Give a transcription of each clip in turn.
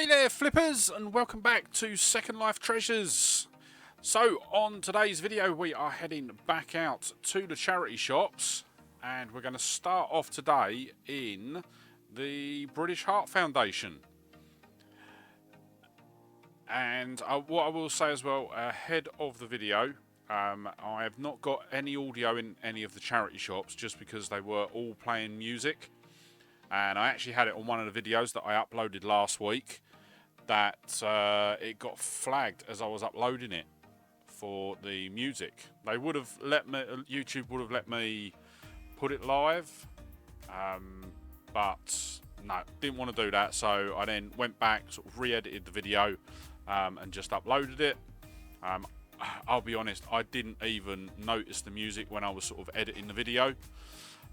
Hey there flippers, and welcome back to Second Life Treasures. So on today's video we are heading back out to the charity shops, and we're going to start off today in the British Heart Foundation. And what I will say as well, ahead of the video, I have not got any audio in any of the charity shops just because they were all playing music. And I actually had it on one of the videos that I uploaded last week, that it got flagged as I was uploading it for the music. They would have let me, YouTube would have let me put it live, but no, didn't want to do that. So I then went back, sort of re-edited the video, and just uploaded it. I'll be honest, I didn't even notice the music when I was sort of editing the video.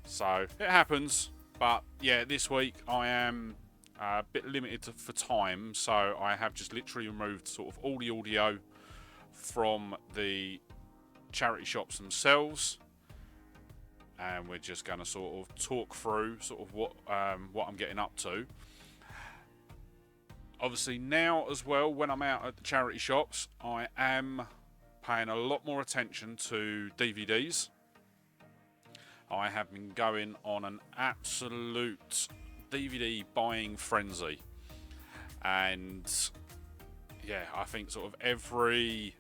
So it happens. But yeah, this week I am a bit limited for time, so I have just literally removed sort of all the audio from the charity shops themselves, and we're just going to sort of talk through sort of what I'm getting up to. Obviously now as well, when I'm out at the charity shops, I am paying a lot more attention to DVDs. I have been going on an absolute DVD buying frenzy, and yeah, I think sort of every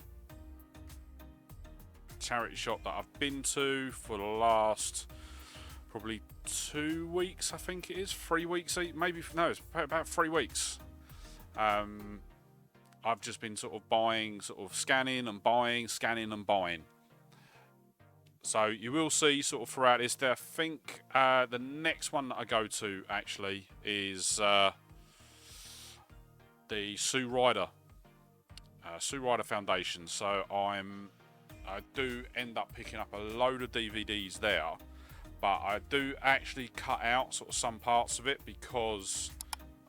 charity shop that I've been to for the last probably 2 weeks, I think it is 3 weeks, maybe no, it's about 3 weeks. I've just been sort of buying, sort of scanning and buying. So you will see sort of throughout this, I think the next one that I go to actually is the Sue Ryder Foundation. So I do end up picking up a load of DVDs there, but I do actually cut out sort of some parts of it because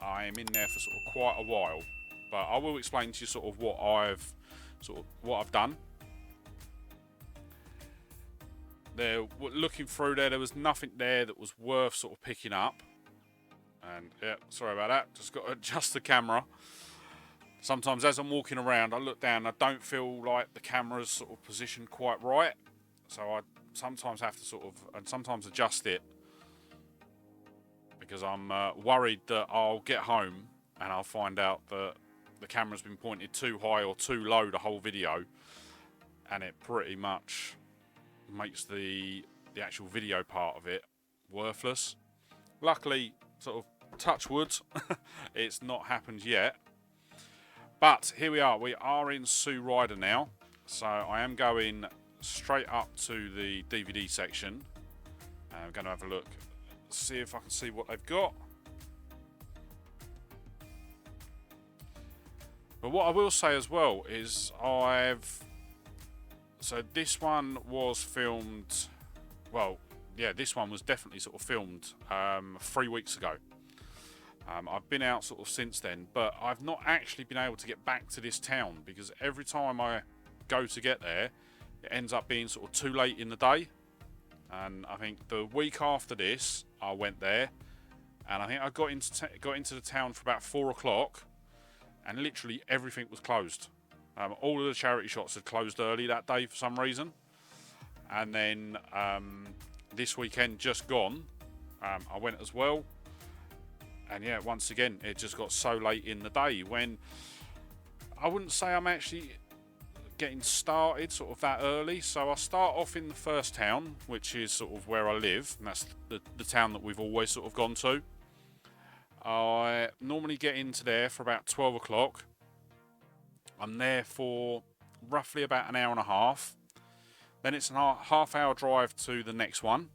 I am in there for sort of quite a while. But I will explain to you sort of what I've done. There, looking through there was nothing there that was worth sort of picking up. And yeah, sorry about that, just got to adjust the camera. Sometimes as I'm walking around, I look down, I don't feel like the camera's sort of positioned quite right, so I sometimes have to sort of, and sometimes adjust it, because I'm worried that I'll get home and I'll find out that the camera's been pointed too high or too low the whole video, and it pretty much makes the actual video part of it worthless. Luckily, sort of touch wood, it's not happened yet. But here we are in Sue Ryder now. So I am going straight up to the DVD section. I'm going to have a look, see if I can see what they've got. But what I will say as well is so this one was filmed, well, yeah, this one was definitely sort of filmed 3 weeks ago. I've been out sort of since then, but I've not actually been able to get back to this town because every time I go to get there, it ends up being sort of too late in the day. And I think the week after this, I went there, and I think I got into the town for about 4 o'clock, and literally everything was closed. All of the charity shops had closed early that day for some reason. And then this weekend just gone, I went as well. And yeah, once again, it just got so late in the day, when I wouldn't say I'm actually getting started sort of that early. So I start off in the first town, which is sort of where I live, and that's the town that we've always sort of gone to. I normally get into there for about 12 o'clock. I'm there for roughly about an hour and a half. Then it's a half-hour drive to the next one.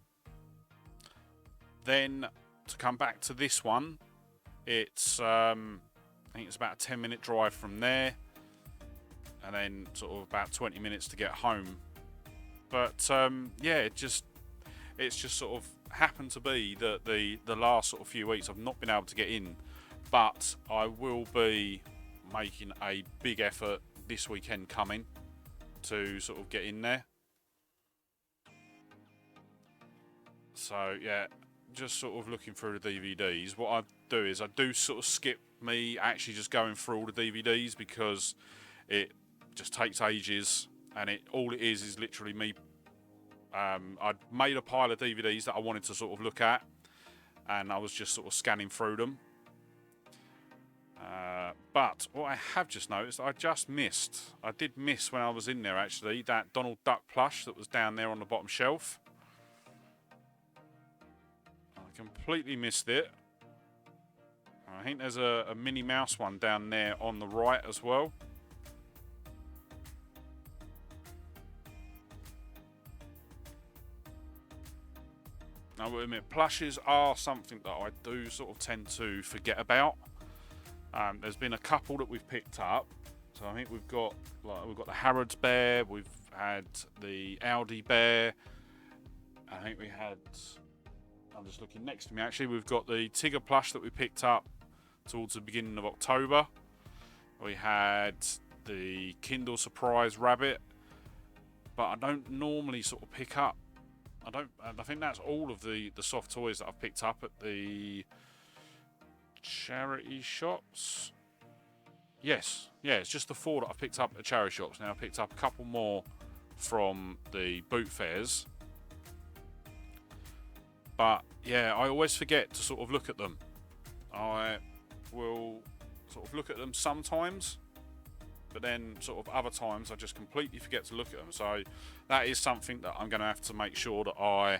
Then to come back to this one, it's I think it's about a 10-minute drive from there, and then sort of about 20 minutes to get home. But yeah, it's just sort of happened to be that the last sort of few weeks I've not been able to get in, but I will be making a big effort this weekend coming to sort of get in there. So yeah, just sort of looking through the DVDs, what I do is I do sort of skip me actually just going through all the DVDs, because it just takes ages, and all it is literally me. I'd made a pile of DVDs that I wanted to sort of look at, and I was just sort of scanning through them. But what I have just noticed, I did miss when I was in there actually, that Donald Duck plush that was down there on the bottom shelf. I completely missed it. I think there's a Minnie Mouse one down there on the right as well. I will admit, plushes are something that I do sort of tend to forget about. There's been a couple that we've picked up. So I think we've got the Harrods bear, we've had the Aldi bear. I think we had, I'm just looking next to me actually, we've got the Tigger plush that we picked up towards the beginning of October. We had the Kindle Surprise Rabbit, but I don't normally sort of pick up. I think that's all of the soft toys that I've picked up at the charity shops. Yes, yeah, it's just the 4 that I've picked up at charity shops. Now I picked up a couple more from the boot fairs, but yeah, I always forget to sort of look at them. I will sort of look at them sometimes, but then sort of other times I just completely forget to look at them. So that is something that I'm going to have to make sure that I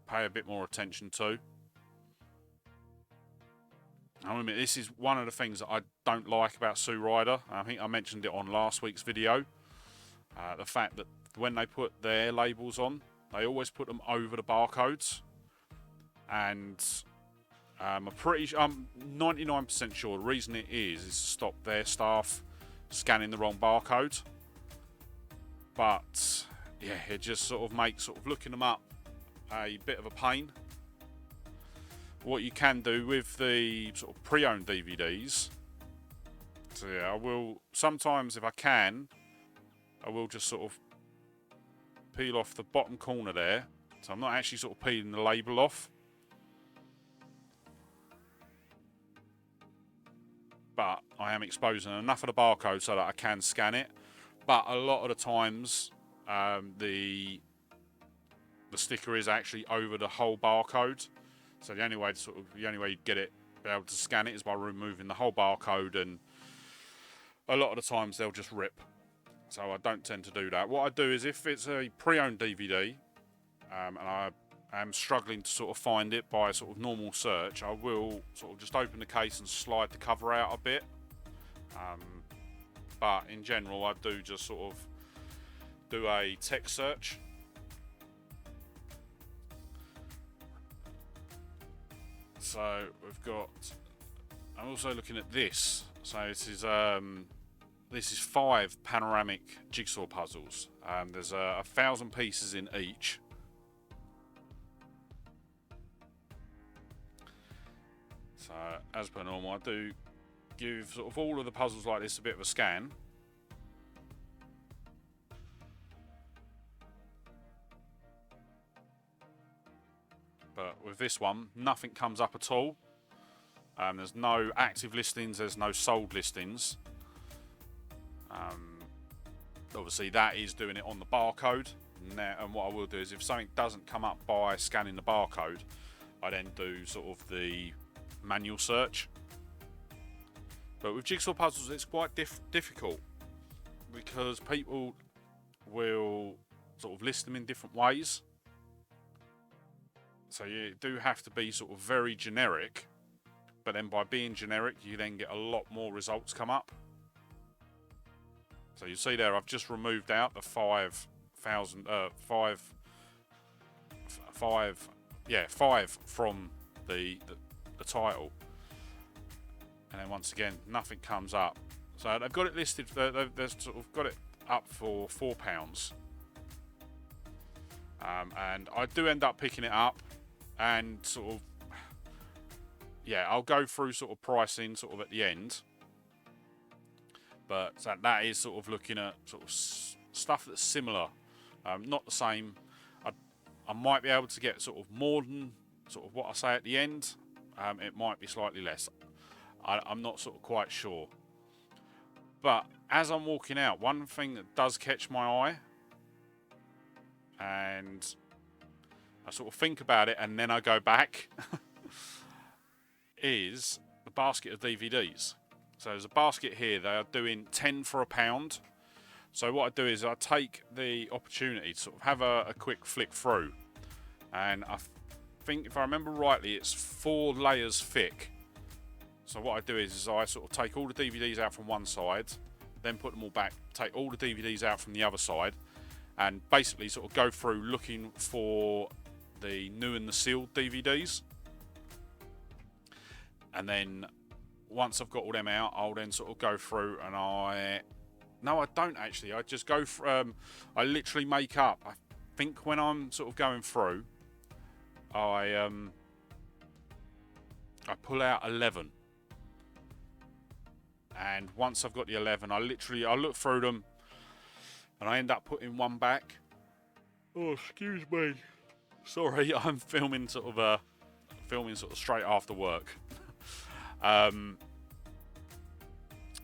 pay a bit more attention to. I mean, this is one of the things that I don't like about Sue Ryder. I think I mentioned it on last week's video. The fact that when they put their labels on, they always put them over the barcodes. And I'm 99% sure the reason it is to stop their staff scanning the wrong barcode. But yeah, it just sort of makes sort of looking them up a bit of a pain. What you can do with the sort of pre-owned DVDs, so yeah, I will sometimes, if I can, I will just sort of peel off the bottom corner there. So I'm not actually sort of peeling the label off, but I am exposing enough of the barcode so that I can scan it. But a lot of the times, the sticker is actually over the whole barcode. So the only way you get it, be able to scan it, is by removing the whole barcode, and a lot of the times they'll just rip. So I don't tend to do that. What I do is, if it's a pre-owned DVD, and I am struggling to sort of find it by sort of normal search, I will sort of just open the case and slide the cover out a bit. But in general, I do just sort of do a text search. So we've got, I'm also looking at this. So this is 5 panoramic jigsaw puzzles. There's 1,000 pieces in each. So as per normal, I do give sort of all of the puzzles like this a bit of a scan. But with this one, nothing comes up at all. There's no active listings, there's no sold listings. Obviously that is doing it on the barcode. And what I will do is, if something doesn't come up by scanning the barcode, I then do sort of the manual search. But with jigsaw puzzles, it's quite difficult, because people will sort of list them in different ways. So you do have to be sort of very generic, but then by being generic, you then get a lot more results come up. So you see there, I've just removed out the 5 from the title, and then once again, nothing comes up. So they've got it listed. They've sort of got it up for £4, and I do end up picking it up. And sort of, yeah, I'll go through sort of pricing sort of at the end. But that is sort of looking at sort of stuff that's similar, not the same. I might be able to get sort of more than sort of what I say at the end, it might be slightly less. I'm not sort of quite sure. But as I'm walking out, one thing that does catch my eye, and I sort of think about it and then I go back, is the basket of DVDs. So there's a basket here. They are doing 10 for £1. So what I do is I take the opportunity to sort of have a quick flick through. And I think, if I remember rightly, it's 4 layers thick. So what I do is I sort of take all the DVDs out from one side, then put them all back, take all the DVDs out from the other side, and basically sort of go through looking for the new and the sealed DVDs. And then once I've got all them out, I'll then sort of go through and no, I don't actually. I just go I literally make up. I think when I'm sort of going through, I pull out 11. And once I've got the 11, I look through them and I end up putting one back. Oh, excuse me. Sorry, I'm filming sort of straight after work.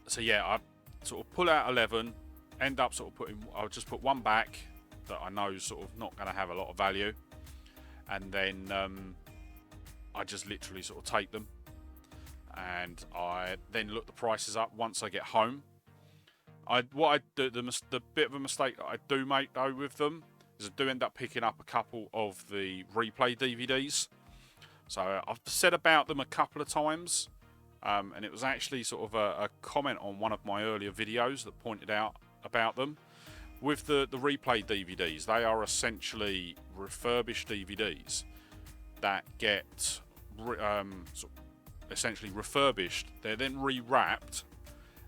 So yeah, I sort of pull out 11, end up sort of I'll just put one back that I know is sort of not going to have a lot of value, and then I just literally sort of take them, and I then look the prices up once I get home. The bit of a mistake that I do make though with them is I do end up picking up a couple of the replay DVDs. So I've said about them a couple of times, and it was actually sort of a comment on one of my earlier videos that pointed out about them. With the replay DVDs, they are essentially refurbished DVDs that get essentially refurbished. They're then rewrapped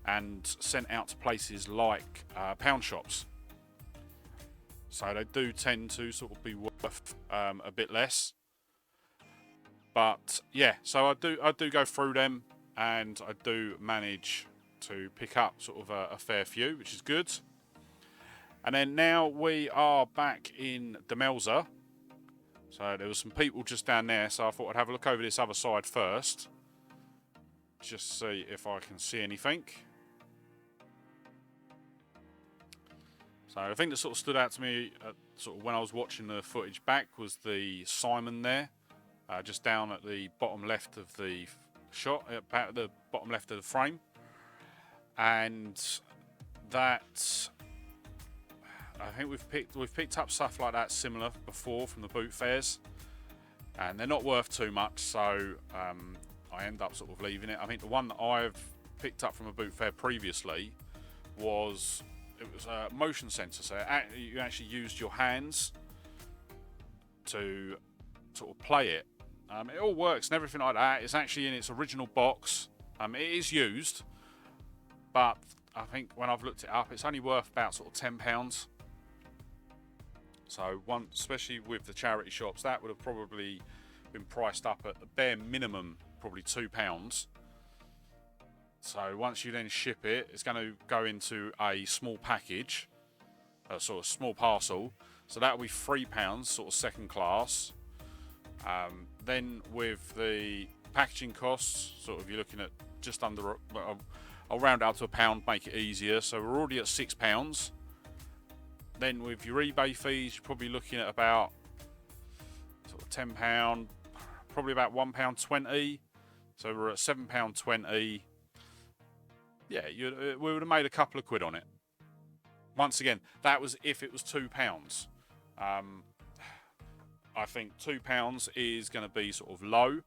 and sent out to places like pound shops. So they do tend to sort of be worth a bit less. But yeah, so I do go through them, and I do manage to pick up sort of a fair few, which is good. And then now we are back in Demelza. So there was some people just down there, so I thought I'd have a look over this other side first, just see if I can see anything. So the thing that sort of stood out to me sort of when I was watching the footage back was the Simon there, just down at the bottom left of the shot, about the bottom left of the frame. And that, I think we've picked up stuff like that similar before from the boot fairs, and they're not worth too much, so I end up sort of leaving it. I think the one that I've picked up from a boot fair previously was a motion sensor, so you actually used your hands to sort of play it. It all works and everything like that. It's actually in its original box. It is used, but I think when I've looked it up, it's only worth about sort of £10. So especially with the charity shops, that would have probably been priced up at the bare minimum, probably £2. So once you then ship it, it's going to go into a small package, a sort of small parcel. So that will be £3, sort of second class. Then with the packaging costs, sort of you're looking at just under, I'll round out to £1, make it easier. So we're already at £6. Then with your eBay fees, you're probably looking at about sort of £10, probably about £1.20. So we're at £7.20. Yeah, we would have made a couple of quid on it. Once again, that was if it was £2. I think £2 is going to be sort of low,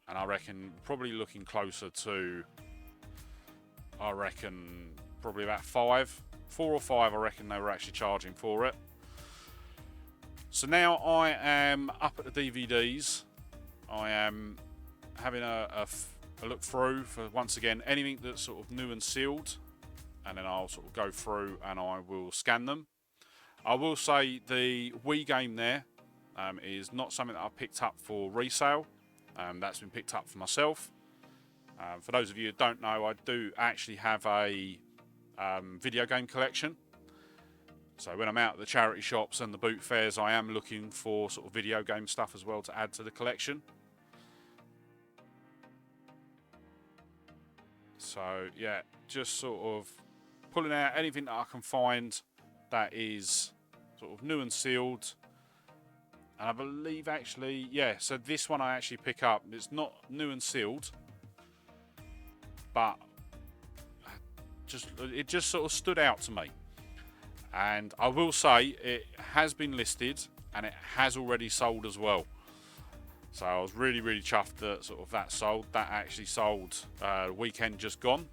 and I reckon probably looking closer to, probably about 4 or 5. I reckon they were actually charging for it. So now I am up at the DVDs. I am having a look through for, once again, anything that's sort of new and sealed, and then I'll sort of go through and I will scan them. I will say the Wii game there is not something that I picked up for resale. That's been picked up for myself. For those of you who don't know, I do actually have a video game collection. So when I'm out at the charity shops and the boot fairs, I am looking for sort of video game stuff as well to add to the collection. So yeah, just sort of pulling out anything that I can find that is sort of new and sealed. And I believe actually, yeah, so this one I actually pick up. It's not new and sealed, but it just sort of stood out to me. And I will say it has been listed and it has already sold as well. So I was really, really chuffed that sort of that sold. That actually sold weekend just gone.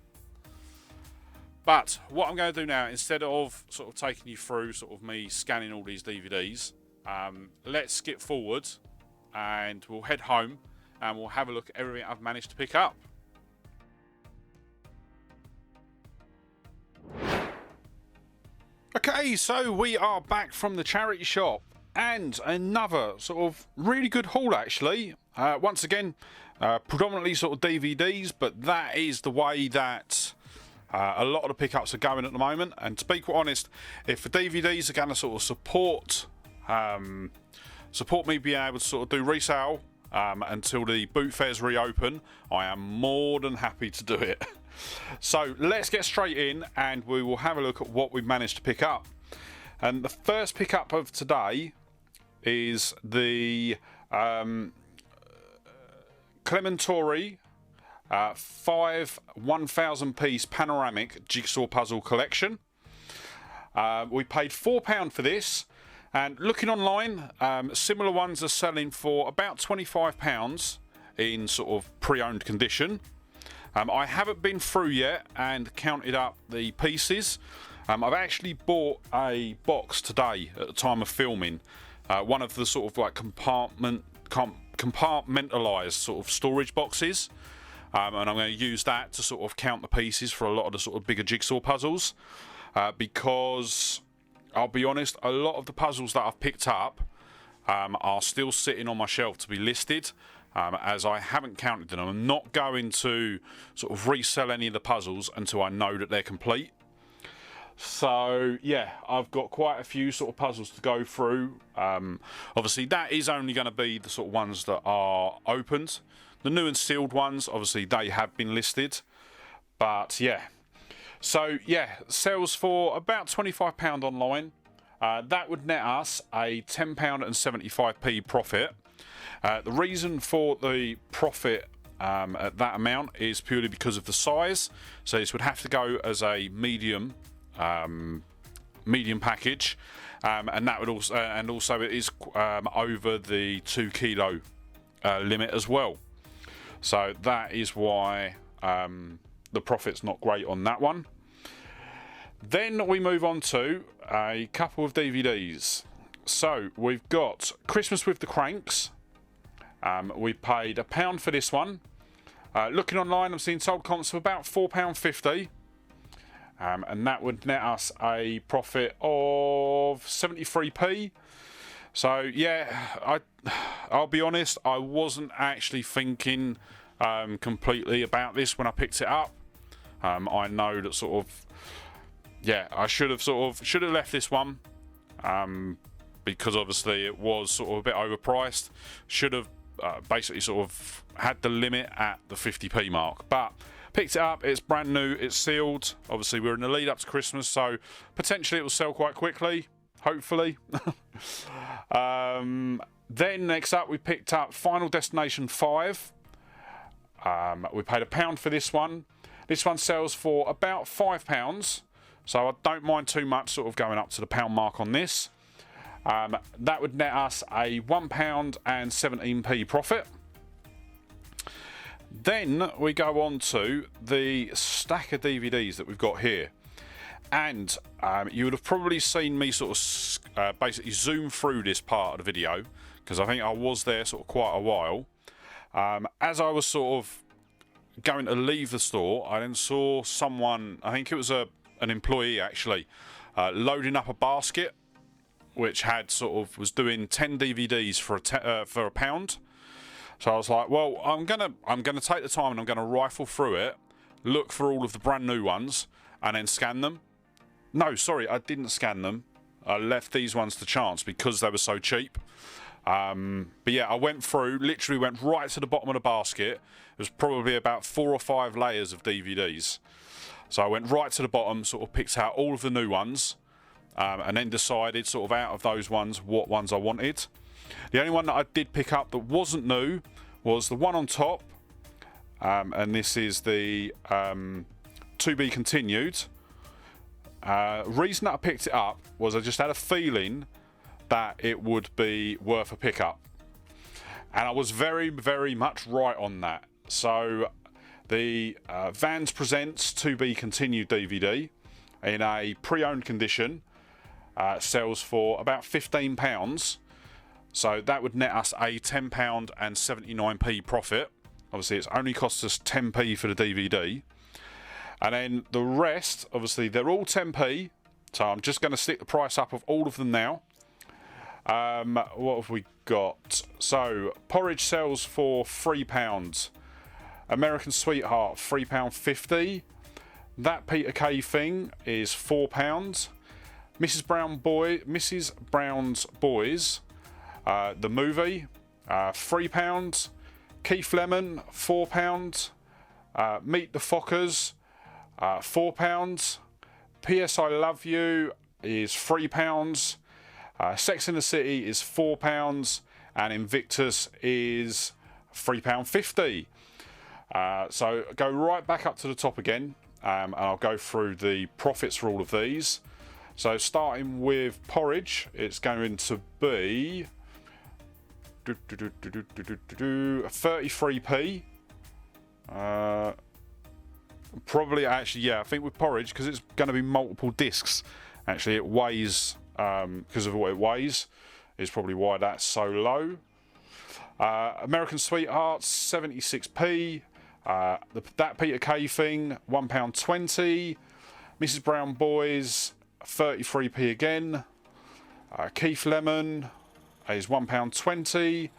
But what I'm going to do now, instead of sort of taking you through sort of me scanning all these DVDs, let's skip forward and we'll head home and we'll have a look at everything I've managed to pick up. Okay, so we are back from the charity shop and another sort of really good haul actually. Once again, predominantly sort of DVDs, but that is the way that a lot of the pickups are going at the moment. And to be quite honest, if the DVDs are going to sort of support me being able to sort of do resale until the boot fairs reopen, I am more than happy to do it. So let's get straight in and we will have a look at what we've managed to pick up. And the first pickup of today is the Clementori 5 1,000 piece panoramic jigsaw puzzle collection. We paid £4 for this, and looking online, similar ones are selling for about £25 in sort of pre-owned condition. I haven't been through yet and counted up the pieces. I've actually bought a box today at the time of filming, one of the sort of like compartmentalized sort of storage boxes, and I'm going to use that to sort of count the pieces for a lot of the sort of bigger jigsaw puzzles, because I'll be honest, a lot of the puzzles that I've picked up are still sitting on my shelf to be listed. As I haven't counted them. I'm not going to sort of resell any of the puzzles until I know that they're complete. So yeah, I've got quite a few sort of puzzles to go through. Obviously that is only going to be the sort of ones that are opened. The new and sealed ones, obviously they have been listed. But yeah, so yeah, sells for about £25 online. That would net us a £10.75p profit. The reason for the profit at that amount is purely because of the size. So this would have to go as a medium package, and that would also it is over the 2 kilo limit as well. So that is why the profit's not great on that one. Then we move on to a couple of DVDs. So we've got Christmas with the Cranks. We paid £1 for this one. Looking online, I'm seeing sold comps for about £4.50, and that would net us a profit of 73p. So yeah, I'll be honest, I wasn't actually thinking completely about this when I picked it up. I know that sort of, yeah, I should have left this one, because obviously it was sort of a bit overpriced. Should have basically sort of had the limit at the 50p mark, but picked it up. It's brand new, it's sealed. Obviously we're in the lead up to Christmas, so potentially it will sell quite quickly, hopefully. Then next up we picked up Final Destination 5. We paid £1 for this one. This one sells for about £5, so I don't mind too much sort of going up to the pound mark on this. That would net us a £1.17p profit. Then we go on to the stack of DVDs that we've got here, and you would have probably seen me sort of basically zoom through this part of the video, because I think I was there sort of quite a while. As I was sort of going to leave the store, I then saw someone, I think it was an employee actually, loading up a basket which had was doing 10 DVDs for a pound. So I was like, well, I'm gonna take the time and I'm gonna rifle through it, look for all of the brand new ones, and then scan them. No, sorry, I didn't scan them. I left these ones to chance because they were so cheap. But yeah, I went through, literally went right to the bottom of the basket. It was probably about 4 or 5 layers of DVDs. So I went right to the bottom, sort of picked out all of the new ones, and then decided sort of out of those ones what ones I wanted. The only one that I did pick up that wasn't new was the one on top, and this is the To Be Continued. Reason that I picked it up was I just had a feeling that it would be worth a pickup, and I was very, very much right on that. So the Vans Presents To Be Continued DVD in a pre-owned condition sells for about £15. So that would net us a £10 and 79p profit. Obviously, it's only cost us 10p for the DVD. And then the rest, obviously, they're all 10p. So I'm just going to stick the price up of all of them now. What have we got? So, Porridge sells for £3. American Sweetheart, £3.50. That Peter Kay thing is £4. Mrs. Brown's Boys, the movie, £3. Keith Lemon, £4. Meet the Fockers, £4. P.S. I Love You is £3. Sex in the City is £4, and Invictus is £3.50. So go right back up to the top again, and I'll go through the profits for all of these. So starting with Porridge, it's going to be 33p. Probably, actually, yeah, I think with Porridge, because it's going to be multiple discs. Actually, it weighs, because of what it weighs, is probably why that's so low. American Sweethearts, 76p. That Peter Kay thing, £1.20. Mrs. Brown Boys, 33p again. Keith Lemon is £1.20.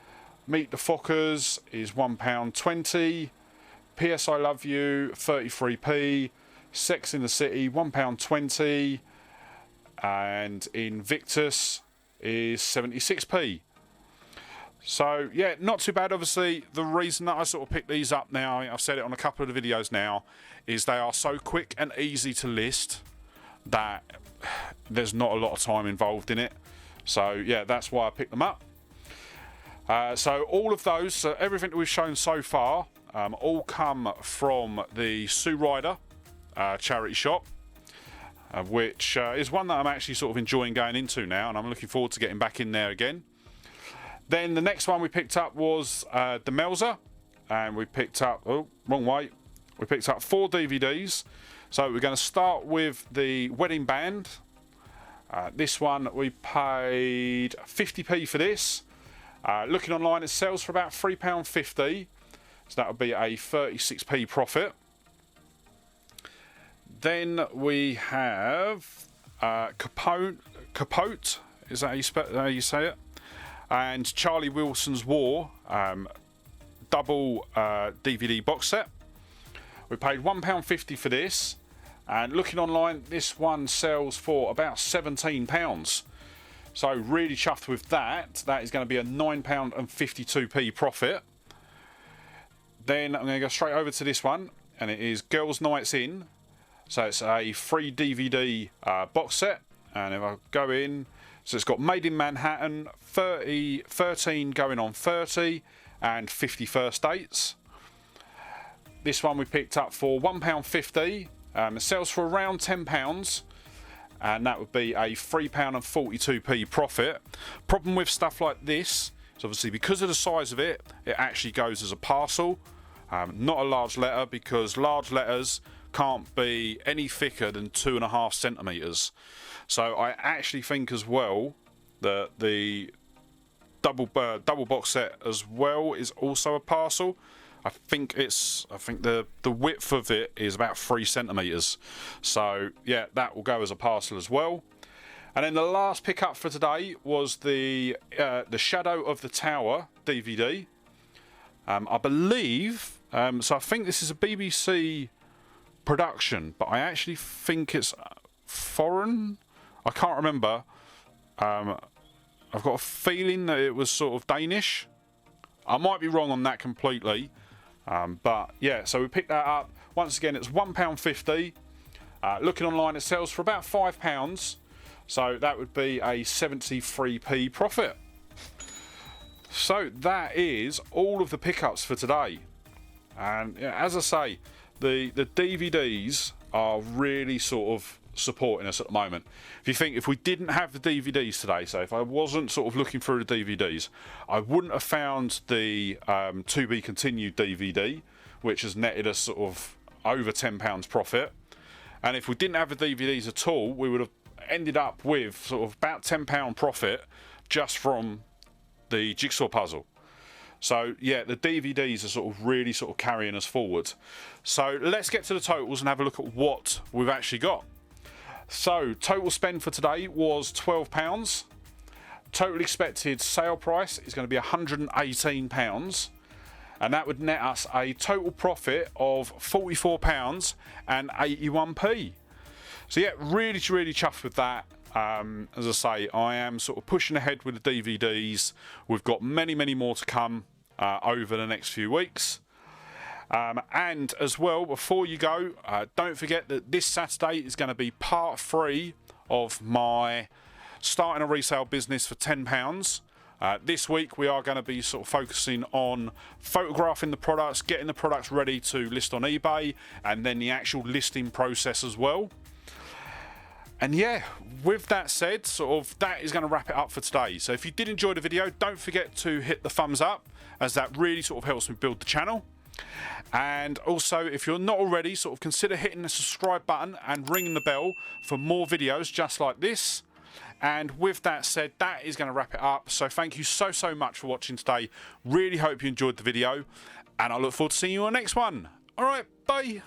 Meet the Fockers is £1.20. P.S. I Love You, 33p. Sex in the City, £1.20. And Invictus is 76p. So yeah, not too bad. Obviously, the reason that I sort of picked these up now, I've said it on a couple of the videos now, is they are so quick and easy to list that there's not a lot of time involved in it. So yeah, that's why I picked them up. So all of those, so everything that we've shown so far, all come from the Sue Ryder charity shop, which is one that I'm actually sort of enjoying going into now, and I'm looking forward to getting back in there again. Then the next one we picked up was the Melzer, and we picked up, oh, wrong way, we picked up 4 DVDs. So we're going to start with the Wedding Band. This one we paid 50p for this. Looking online, it sells for about £3.50, so that would be a 36p profit. Then we have Capote, is that how you say it? And Charlie Wilson's War, double DVD box set. We paid £1.50 for this, and looking online, this one sells for about £17. So really chuffed with that. That is going to be a £9.52p profit. Then I'm going to go straight over to this one, and it is Girls Nights In. So it's a free DVD box set, and if I go in, so it's got Made in Manhattan, 13 going on 30, and 50 First Dates. This one we picked up for £1.50. It sells for around £10, and that would be a £3.42p profit. Problem with stuff like this is obviously because of the size of it, it actually goes as a parcel, not a large letter, because large letters can't be any thicker than 2.5 centimetres. So I actually think as well that the double box set as well is also a parcel. I think the width of it is about 3 centimetres. So yeah, that will go as a parcel as well. And then the last pickup for today was the Shadow of the Tower DVD. I believe, so I think this is a BBC production, but I actually think it's foreign. I can't remember. I've got a feeling that it was sort of Danish. I might be wrong on that completely. But yeah, so we picked that up. Once again, it's £1.50. Looking online, it sells for about £5. So that would be a 73p profit. So that is all of the pickups for today. And yeah, as I say, the DVDs are really sort of supporting us at the moment. If you think, if we didn't have the DVDs today, so if I wasn't sort of looking through the DVDs, I wouldn't have found the To Be Continued DVD, which has netted us sort of over £10 profit. And if we didn't have the DVDs at all, we would have ended up with sort of about £10 profit just from the jigsaw puzzle. So yeah, the DVDs are sort of really sort of carrying us forward. So let's get to the totals and have a look at what we've actually got. So total spend for today was £12. Total expected sale price is going to be £118, and that would net us a total profit of £44 and 81p. So yeah, really chuffed with that. As I say, I am sort of pushing ahead with the DVDs. We've got many more to come over the next few weeks. And as well, before you go, don't forget that this Saturday is going to be part 3 of my starting a resale business for £10. This week we are going to be sort of focusing on photographing the products, getting the products ready to list on eBay, and then the actual listing process as well. And yeah, with that said, sort of that is going to wrap it up for today. So if you did enjoy the video, don't forget to hit the thumbs up, as that really sort of helps me build the channel. And also, if you're not already, sort of consider hitting the subscribe button and ringing the bell for more videos just like this. And with that said, that is going to wrap it up. So thank you so much for watching today. Really hope you enjoyed the video, and I look forward to seeing you on the next one. All right, bye.